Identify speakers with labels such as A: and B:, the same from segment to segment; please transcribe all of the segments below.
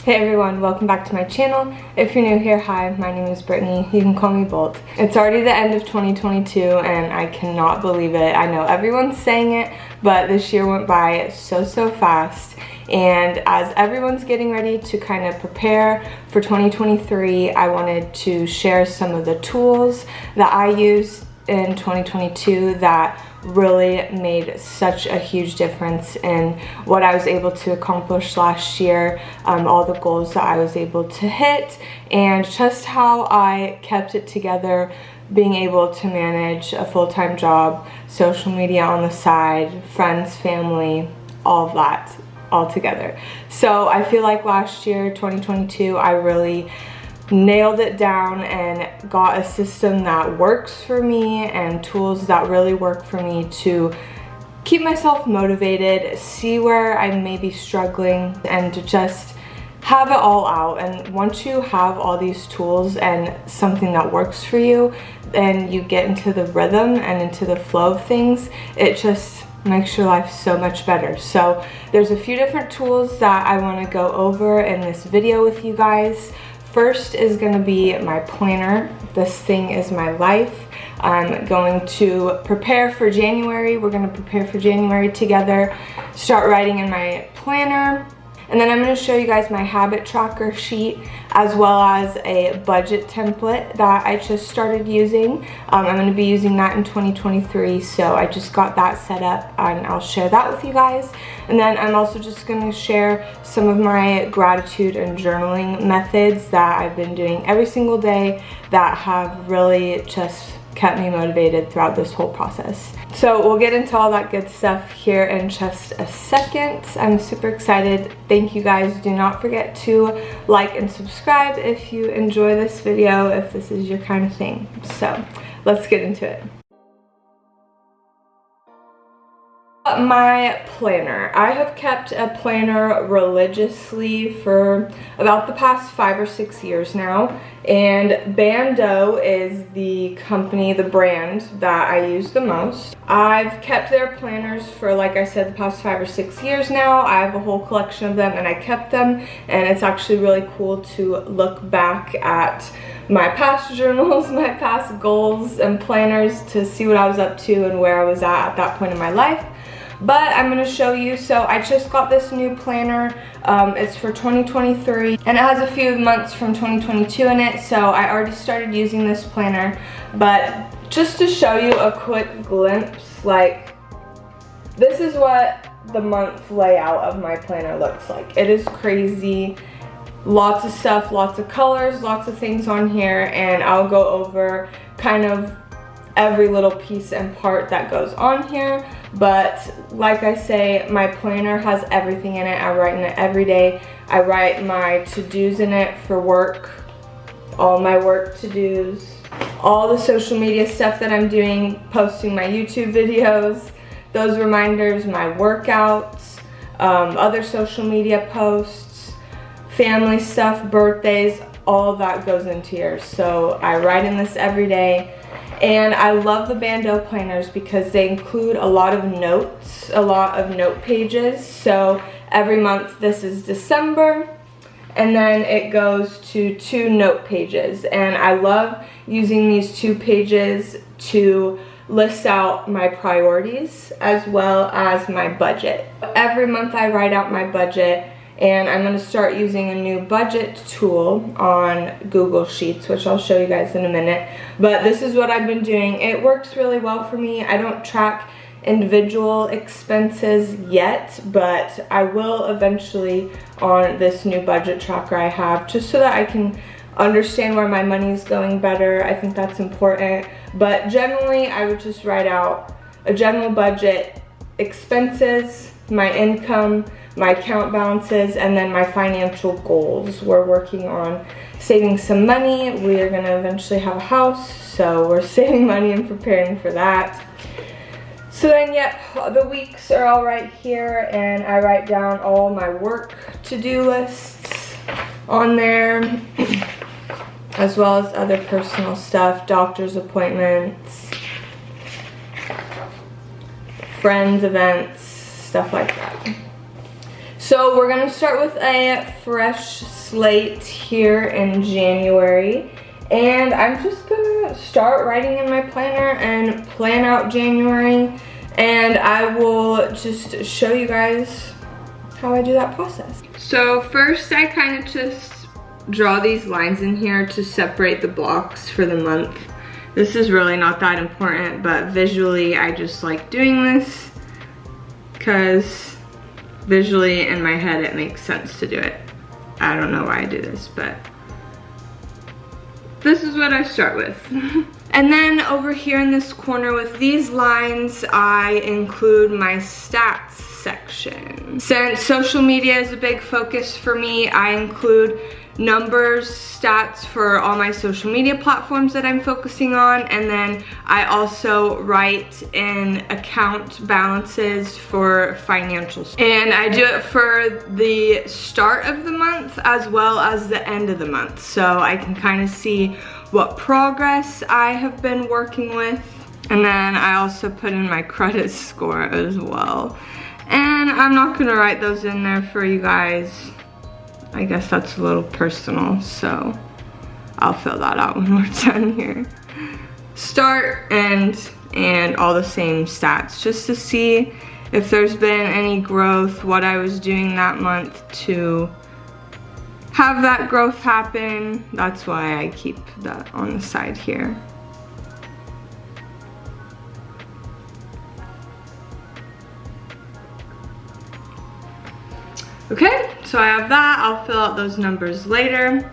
A: Hey everyone, welcome back to my channel. If you're new here, hi, my name is Brittany. You can call me Bolt. It's already the end of 2022 and I cannot believe it. I know everyone's saying it, but this year went by so fast. And as everyone's getting ready to kind of prepare for 2023, I wanted to share some of the tools that I used in 2022 that really made such a huge difference in what I was able to accomplish last year, all the goals that I was able to hit, and just how I kept it together, being able to manage a full-time job, social media on the side, friends, family, all of that all together. So I feel like last year, 2022, I really nailed it down and got a system that works for me and tools that really work for me to keep myself motivated, see where I may be struggling, and to just have it all out. And once you have all these tools and something that works for you, and you get into the rhythm and into the flow of things, it just makes your life so much better. So there's a few different tools that I want to go over in this video with you guys. First is going to be my planner. This thing is my life. I'm going to prepare for January. We're going to prepare for January together, start writing in my planner. And then I'm going to show you guys my habit tracker sheet as well as a budget template that I just started using. I'm going to be using that in 2023, so I just got that set up and I'll share that with you guys. And then I'm also just going to share some of my gratitude and journaling methods that I've been doing every single day that have really just kept me motivated throughout this whole process. So we'll get into all that good stuff here in just a second. I'm super excited. Thank you guys. Do not forget to like and subscribe if you enjoy this video, if this is your kind of thing. So let's get into it. My planner. I have kept a planner religiously for about the past 5 or 6 years now, and Bando is the company, the brand that I use the most. I've kept their planners for, like I said, the past 5 or 6 years now. I have a whole collection of them and I kept them, and it's actually really cool to look back at my past journals, my past goals and planners to see what I was up to and where I was at that point in my life. But I'm going to show you. So I just got this new planner. It's for 2023 and it has a few months from 2022 in it, so I already started using this planner. But just to show you a quick glimpse, like, this is what the month layout of my planner looks like. It is crazy. Lots of stuff, lots of colors, lots of things on here, and I'll go over kind of every little piece and part that goes on here. But like I say, my planner has everything in it. I write in it every day. I write my to-dos in it for work, all my work to-dos, all the social media stuff that I'm doing, posting my YouTube videos, those reminders, my workouts, other social media posts, family stuff, birthdays, all that goes into here. So I write in this every day. And I love the Bando planners because they include a lot of notes, a lot of note pages. So every month, this is December, and then it goes to 2 note pages. And I love using these 2 pages to list out my priorities as well as my budget. Every month I write out my budget, and I'm going to start using a new budget tool on Google Sheets, which I'll show you guys in a minute. But this is what I've been doing. It works really well for me. I don't track individual expenses yet, but I will eventually on this new budget tracker I have, just so that I can understand where my money is going better. I think that's important. But generally, I would just write out a general budget, expenses, my income, my account balances, and then my financial goals. We're working on saving some money. We are going to eventually have a house, so we're saving money and preparing for that. So then, yep, the weeks are all right here, and I write down all my work to-do lists on there, as well as other personal stuff, doctor's appointments, friends, events, stuff like that. So we're gonna start with a fresh slate here in January. And I'm just gonna start writing in my planner and plan out January. And I will just show you guys how I do that process. So first I kind of just draw these lines in here to separate the blocks for the month. This is really not that important, but visually I just like doing this because visually in my head it makes sense to do it. I don't know why I do this, but this is what I start with. And then over here in this corner with these lines, I include my stats section. Since social media is a big focus for me, I include numbers, stats for all my social media platforms that I'm focusing on, and then I also write in account balances for financials. And I do it for the start of the month as well as the end of the month, so I can kind of see what progress I have been working with. And then I also put in my credit score as well. And I'm not gonna write those in there for you guys. I guess that's a little personal, so I'll fill that out when we're done here. Start, end, and all the same stats, just to see if there's been any growth, what I was doing that month to have that growth happen. That's why I keep that on the side here. Okay, so I have that. I'll fill out those numbers later.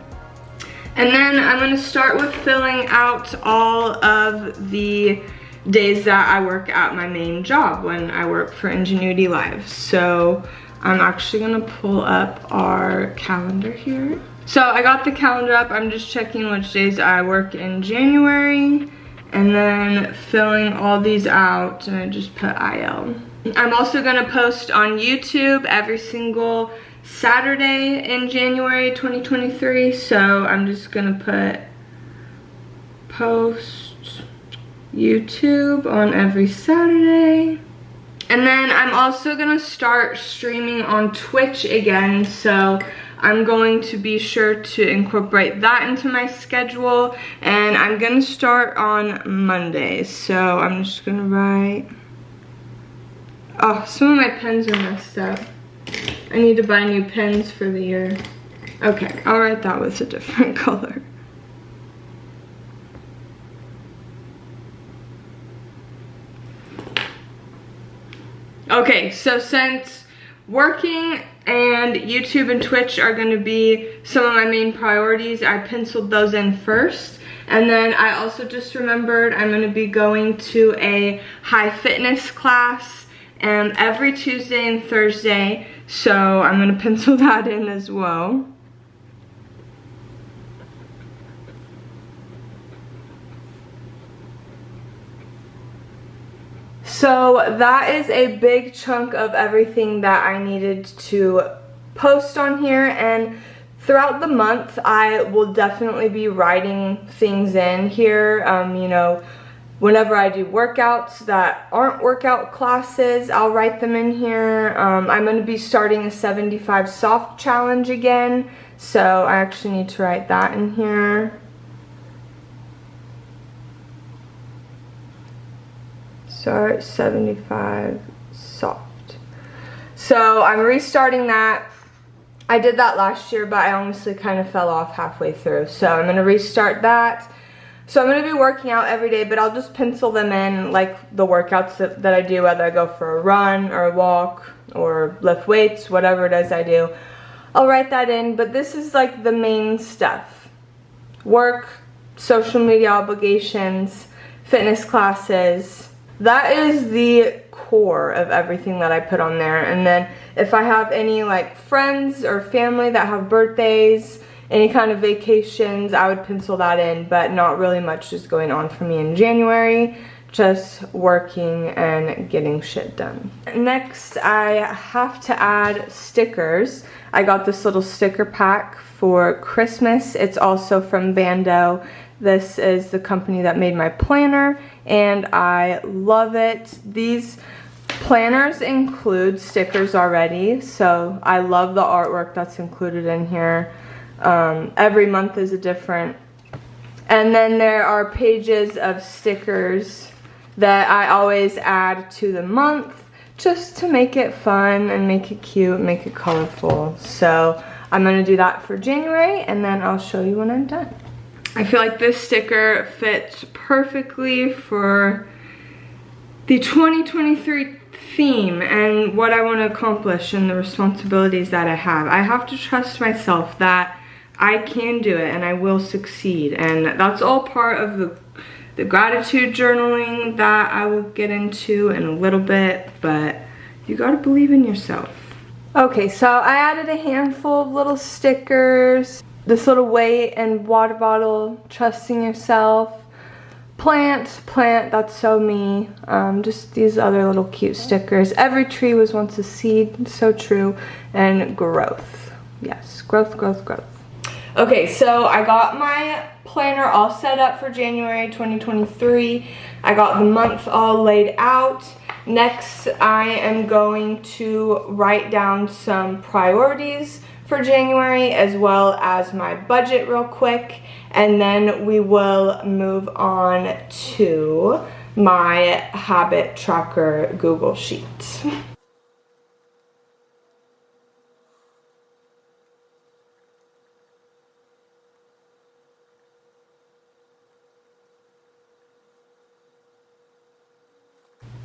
A: And then I'm gonna start with filling out all of the days that I work at my main job when I work for Ingenuity Live. So I'm actually gonna pull up our calendar here. So I got the calendar up. I'm just checking which days I work in January and then filling all these out, and I just put IL. I'm also gonna post on YouTube every single Saturday in January 2023. So I'm just gonna put post YouTube on every Saturday. And then I'm also gonna start streaming on Twitch again, so I'm going to be sure to incorporate that into my schedule, and I'm gonna start on Monday. So I'm just gonna write, oh, some of my pens are messed up. I need to buy new pens for the year. Okay, I'll write that with a different color. Okay, so since working and YouTube and Twitch are gonna be some of my main priorities, I penciled those in first. And then I also just remembered I'm gonna be going to a high fitness class every Tuesday and Thursday. So I'm gonna pencil that in as well. So that is a big chunk of everything that I needed to post on here, and throughout the month I will definitely be writing things in here. You know, whenever I do workouts that aren't workout classes, I'll write them in here. I'm going to be starting a 75 soft challenge again, so I actually need to write that in here. Start 75 soft. So I'm restarting that. I did that last year, but I honestly kind of fell off halfway through. So I'm gonna restart that. So I'm gonna be working out every day, but I'll just pencil them in like the workouts that I do, whether I go for a run or a walk or lift weights, whatever it is I do. I'll write that in, but this is like the main stuff. Work, social media obligations, fitness classes. That is the core of everything that I put on there. And then if I have any like friends or family that have birthdays, any kind of vacations, I would pencil that in, but not really much is going on for me in January. Just working and getting shit done. Next, I have to add stickers. I got this little sticker pack for Christmas. It's also from Bando. This is the company that made my planner, and I love it. These Planners include stickers already, so I love the artwork that's included in here. Every month is a different. And then there are pages of stickers that I always add to the month just to make it fun and make it cute, make it colorful. So I'm gonna do that for January, and then I'll show you when I'm done. I feel like this sticker fits perfectly for the 2023 theme and what I want to accomplish and the responsibilities that I have. I have to trust myself that I can do it and I will succeed, and that's all part of the gratitude journaling that I will get into in a little bit, but you gotta believe in yourself. Okay, so I added a handful of little stickers. This little weight and water bottle, trusting yourself. Plant, that's so me. Just these other little cute stickers. Every tree was once a seed, so true. And growth, yes, growth. Okay, so I got my planner all set up for January 2023. I got the month all laid out. Next, I am going to write down some priorities for January as well as my budget real quick, and then we will move on to my habit tracker Google Sheet.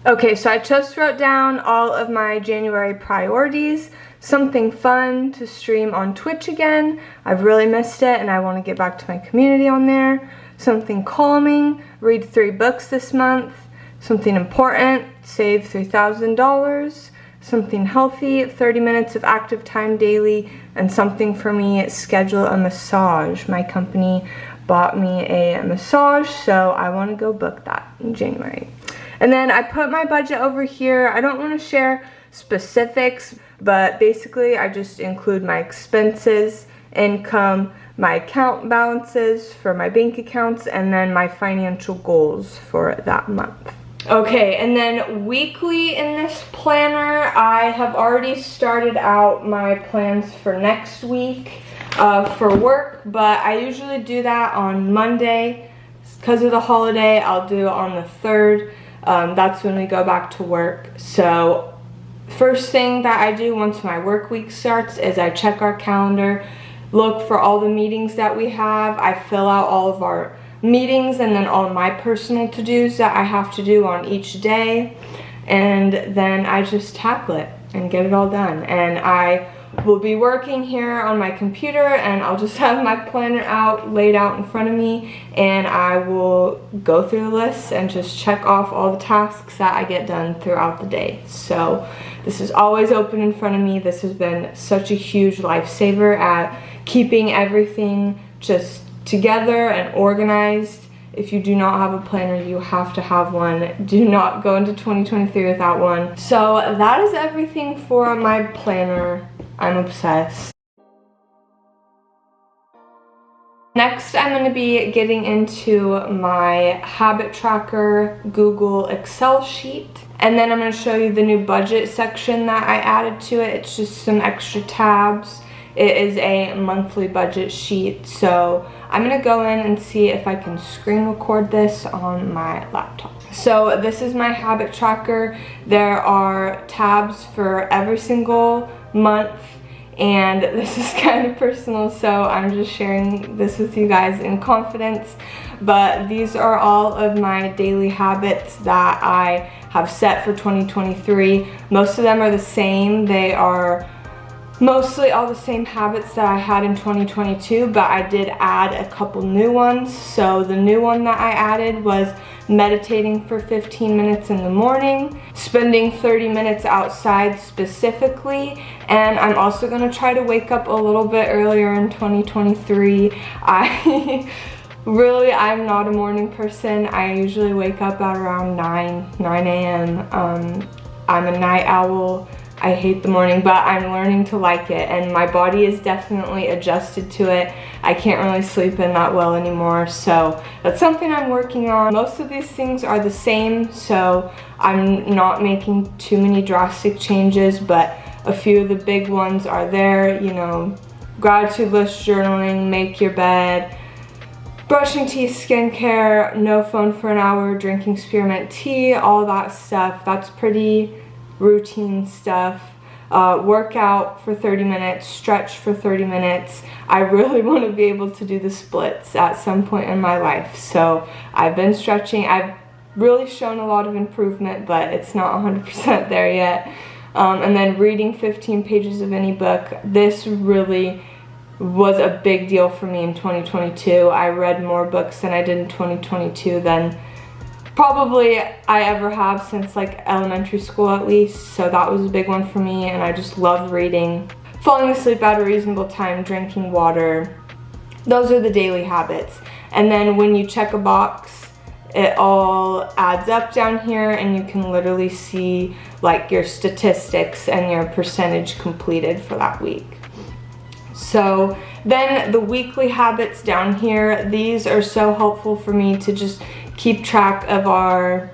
A: Okay, so I just wrote down all of my January priorities. Something fun to stream on Twitch again. I've really missed it and I want to get back to my community on there. Something calming, read 3 books this month. Something important, save $3,000. Something healthy, 30 minutes of active time daily. And something for me, schedule a massage. My company bought me a massage, so I want to go book that in January. And then I put my budget over here. I don't want to share specifics, but basically I just include my expenses, income, my account balances for my bank accounts, and then my financial goals for that month. Okay, and then weekly in this planner, I have already started out my plans for next week for work, but I usually do that on Monday. Because of the holiday, I'll do it on the 3rd. That's when we go back to work. So first thing that I do once my work week starts is I check our calendar, look for all the meetings that we have. I fill out all of our meetings and then all my personal to-dos that I have to do on each day, and then I just tackle it and get it all done. And I will be working here on my computer, and I'll just have my planner laid out in front of me, and I will go through the list and just check off all the tasks that I get done throughout the day. So this is always open in front of me. This has been such a huge lifesaver at keeping everything just together and organized. If you do not have a planner, you have to have one. Do not go into 2023 without one. So that is everything for my planner. I'm obsessed. Next, I'm going to be getting into my habit tracker Google Excel sheet. And then I'm going to show you the new budget section that I added to it. It's just some extra tabs. It is a monthly budget sheet, so I'm gonna go in and see if I can screen record this on my laptop. So this is my habit tracker. There are tabs for every single month, and this is kind of personal, so I'm just sharing this with you guys in confidence. But these are all of my daily habits that I have set for 2023. Most of them are the same. They are mostly all the same habits that I had in 2022, but I did add a couple new ones. So the new one that I added was meditating for 15 minutes in the morning, spending 30 minutes outside specifically, and I'm also going to try to wake up a little bit earlier in 2023. I'm not a morning person. I usually wake up at around 9 a.m. I'm a night owl. I hate the morning, but I'm learning to like it, and my body is definitely adjusted to it. I can't really sleep in that well anymore, so that's something I'm working on. Most of these things are the same, so I'm not making too many drastic changes, but a few of the big ones are there, you know, gratitude list journaling, make your bed, brushing teeth, skincare, no phone for an hour, drinking spearmint tea, all that stuff. That's pretty routine stuff. Workout for 30 minutes, stretch for 30 minutes. I really want to be able to do the splits at some point in my life. So I've been stretching. I've really shown a lot of improvement, but it's not 100% there yet. And then reading 15 pages of any book. This really was a big deal for me in 2022. I read more books than I did in 2022 than probably I ever have since like elementary school at least. So that was a big one for me, and I just love reading. Falling asleep at a reasonable time, drinking water. Those are the daily habits. And then when you check a box, it all adds up down here, and you can literally see like your statistics and your percentage completed for that week. So then the weekly habits down here, these are so helpful for me to just keep track of our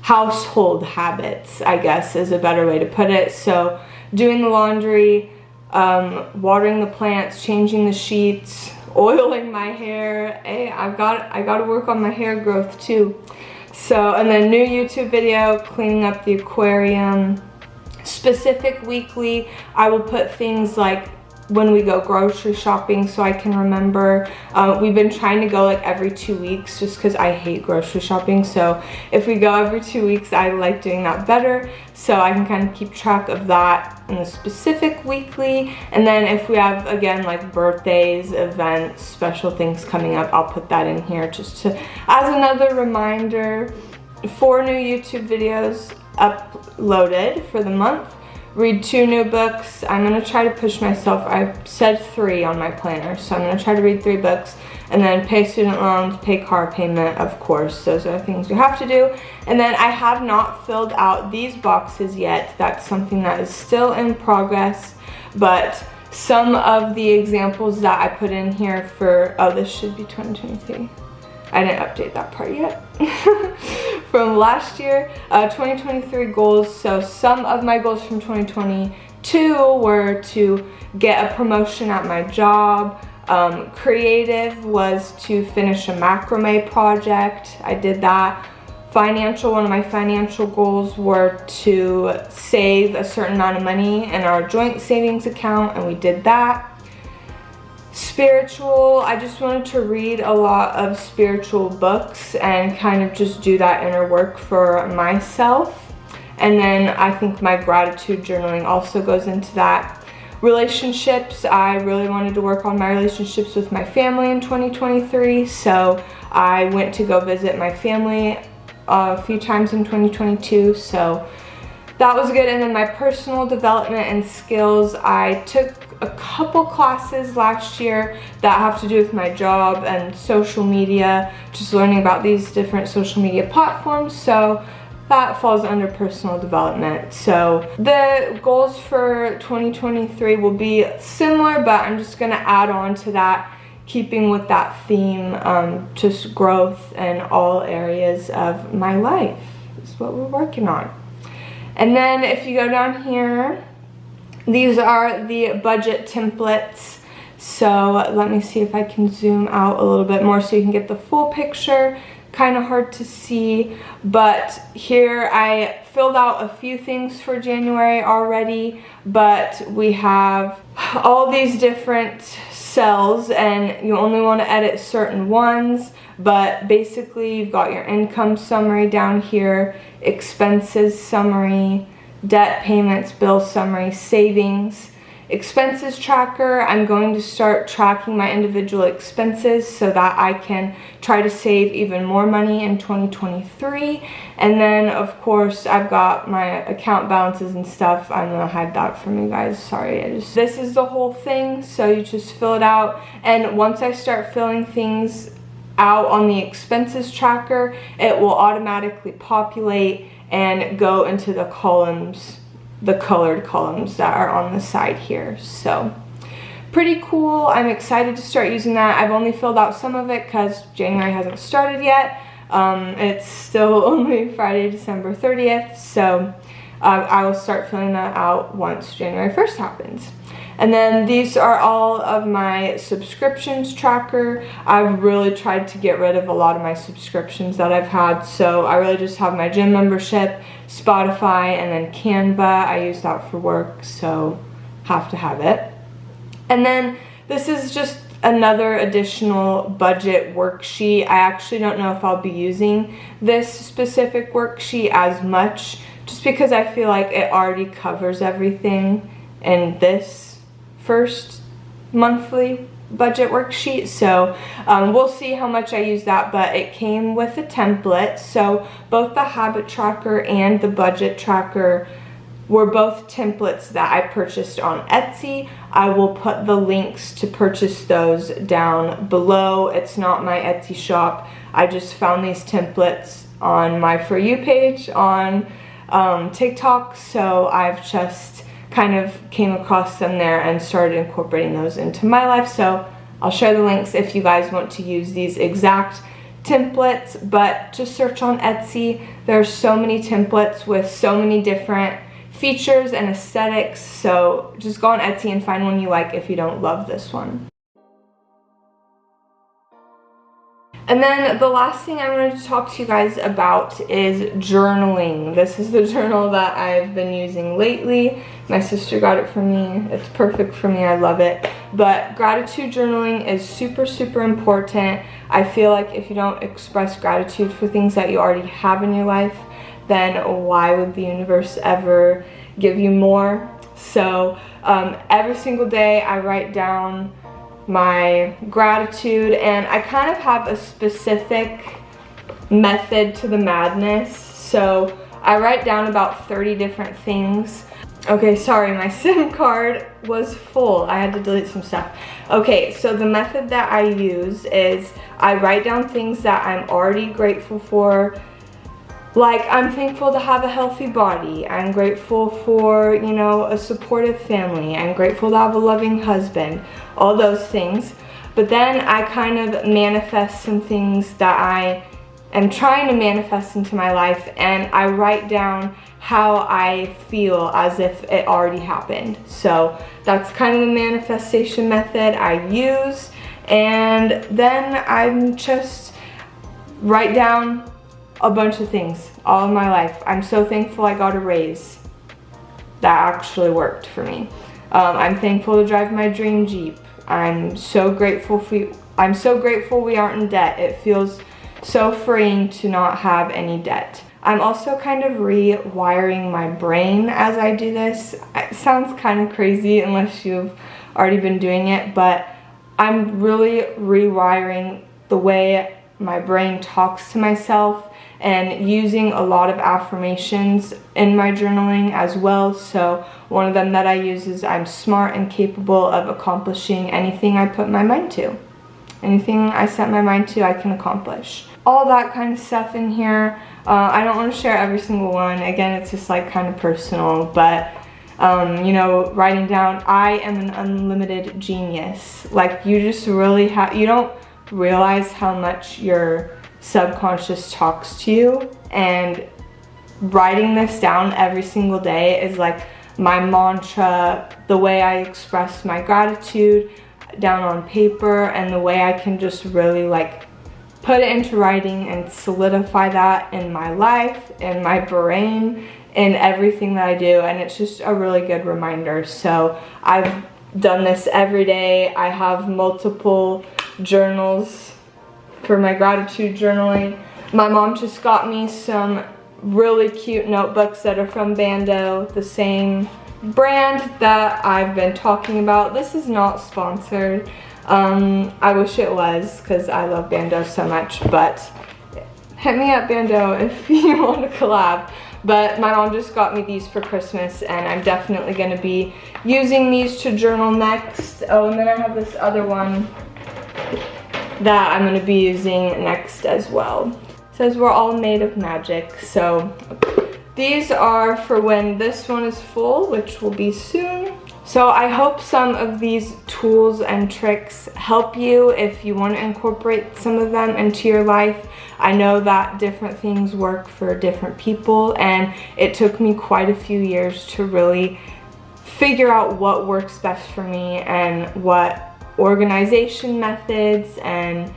A: household habits, I guess is a better way to put it. So doing the laundry, watering the plants, changing the sheets, oiling my hair. Hey, I got to work on my hair growth too. So, and then new YouTube video, cleaning up the aquarium. Specific weekly, I will put things like when we go grocery shopping so I can remember. We've been trying to go like every 2 weeks just because I hate grocery shopping. So if we go every 2 weeks, I like doing that better. So I can kind of keep track of that in the specific weekly. And then if we have, again, like birthdays, events, special things coming up, I'll put that in here just to, as another reminder. 4 new YouTube videos uploaded for the month. Read 2 new books. I'm going to try to push myself. I said 3 on my planner, so I'm going to try to read 3 books. And then pay student loans, pay car payment, of course. Those are things you have to do. And then I have not filled out these boxes yet. That's something that is still in progress. But some of the examples that I put in here for, oh, this should be 2023. I didn't update that part yet. From last year, 2023 goals. So some of my goals from 2022 were to get a promotion at my job. Creative was to finish a macrame project. I did that. Financial, one of my financial goals were to save a certain amount of money in our joint savings account, and we did that. Spiritual, I just wanted to read a lot of spiritual books and kind of just do that inner work for myself. And then I think my gratitude journaling also goes into that. Relationships, I really wanted to work on my relationships with my family in 2023. So I went to go visit my family a few times in 2022. So that was good. And then my personal development and skills, I took a couple classes last year that have to do with my job and social media, just learning about these different social media platforms. So that falls under personal development. So the goals for 2023 will be similar, but I'm just gonna add on to that, keeping with that theme, just growth in all areas of my life is what we're working on. And then if you go down here, these are the budget templates. So let me see if I can zoom out a little bit more so you can get the full picture. Kind of hard to see, but here I filled out a few things for January already, but we have all these different cells and you only want to edit certain ones. But basically you've got your income summary down here, expenses summary, debt payments, bill summary, savings, expenses tracker. I'm going to start tracking my individual expenses so that I can try to save even more money in 2023. And then of course I've got my account balances and stuff. I'm gonna hide that from you guys, sorry. This is the whole thing, so you just fill it out. And once I start filling things out on the expenses tracker, it will automatically populate and go into the columns the colored columns that are on the side here. So pretty cool. I'm excited to start using that. I've only filled out some of it because January hasn't started yet. It's still only Friday, December 30th, so I will start filling that out once January 1st happens. And then these are all of my subscriptions tracker. I've really tried to get rid of a lot of my subscriptions that I've had, so I really just have my gym membership, Spotify, and then Canva. I use that for work, so have to have it. And then this is just another additional budget worksheet. I actually don't know if I'll be using this specific worksheet as much, just because I feel like it already covers everything in this first monthly budget worksheet. So we'll see how much I use that, but it came with a template. So both the habit tracker and the budget tracker were both templates that I purchased on Etsy. I will put the links to purchase those down below. It's not my Etsy shop. I just found these templates on my For You page on TikTok, so I've just kind of came across them there and started incorporating those into my life. So I'll share the links if you guys want to use these exact templates, but just search on Etsy. There are so many templates with so many different features and aesthetics, so just go on Etsy and find one you like if you don't love this one. And then the last thing I wanted to talk to you guys about is journaling. This is the journal that I've been using lately. My sister got it for me. It's perfect for me. I love it. But gratitude journaling is super, super important. I feel like if you don't express gratitude for things that you already have in your life, then why would the universe ever give you more? So every single day I write down my gratitude, and I kind of have a specific method to the madness. So I write down about 30 different things. Okay, sorry, my SIM card was full. I had to delete some stuff. Okay, so the method that I use is I write down things that I'm already grateful for. Like, I'm thankful to have a healthy body. I'm grateful for, you know, a supportive family. I'm grateful to have a loving husband. All those things. But then I kind of manifest some things that I am trying to manifest into my life, and I write down how I feel as if it already happened. So that's kind of the manifestation method I use. And then I just write down a bunch of things all in my life. I'm so thankful I got a raise. That actually worked for me. I'm thankful to drive my dream Jeep. I'm so grateful we aren't in debt. It feels so freeing to not have any debt. I'm also kind of rewiring my brain as I do this. It sounds kind of crazy unless you've already been doing it, but I'm really rewiring the way my brain talks to myself, and using a lot of affirmations in my journaling as well. So one of them that I use is I'm smart and capable of accomplishing anything I put my mind to. Anything I set my mind to, I can accomplish. All that kind of stuff in here. I don't want to share every single one. Again, it's just like kind of personal, but you know, writing down, I am an unlimited genius. Like, you just really you don't realize how much your subconscious talks to you, and writing this down every single day is like my mantra, the way I express my gratitude down on paper, and the way I can just really like put it into writing and solidify that in my life, in my brain, in everything that I do. And it's just a really good reminder. So I've done this every day. I have multiple journals for my gratitude journaling. My mom just got me some really cute notebooks that are from Bando, the same brand that I've been talking about. This is not sponsored. I wish it was, because I love Bando so much, but hit me up, Bando, if you want to collab. But my mom just got me these for Christmas, and I'm definitely going to be using these to journal next. Oh, and then I have this other one that I'm going to be using next as well. It says we're all made of magic. So these are for when this one is full, which will be soon. So I hope some of these tools and tricks help you if you want to incorporate some of them into your life. I know that different things work for different people, and it took me quite a few years to really figure out what works best for me and what organization methods and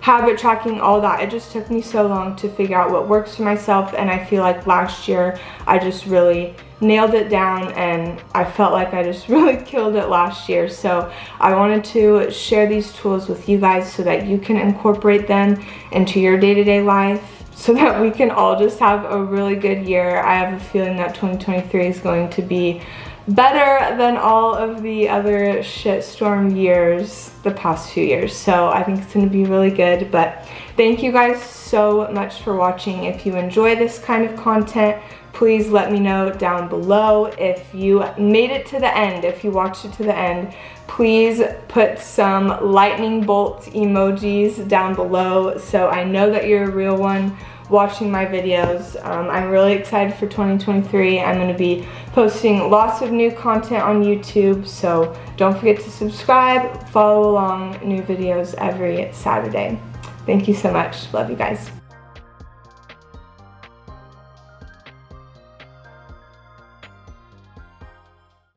A: habit tracking, all that. It just took me so long to figure out what works for myself, and I feel like last year I just really nailed it down, and I felt like I just really killed it last year. So I wanted to share these tools with you guys so that you can incorporate them into your day-to-day life, so that we can all just have a really good year. I have a feeling that 2023 is going to be better than all of the other shitstorm years the past few years. So I think it's going to be really good. But thank you guys so much for watching. If you enjoy this kind of content, please let me know down below. If you made it to the end, if you watched it to the end, please put some lightning bolt emojis down below so I know that you're a real one watching my videos. I'm really excited for 2023. I'm going to be posting lots of new content on YouTube, so don't forget to subscribe, follow along, new videos every Saturday. Thank you so much. Love you guys.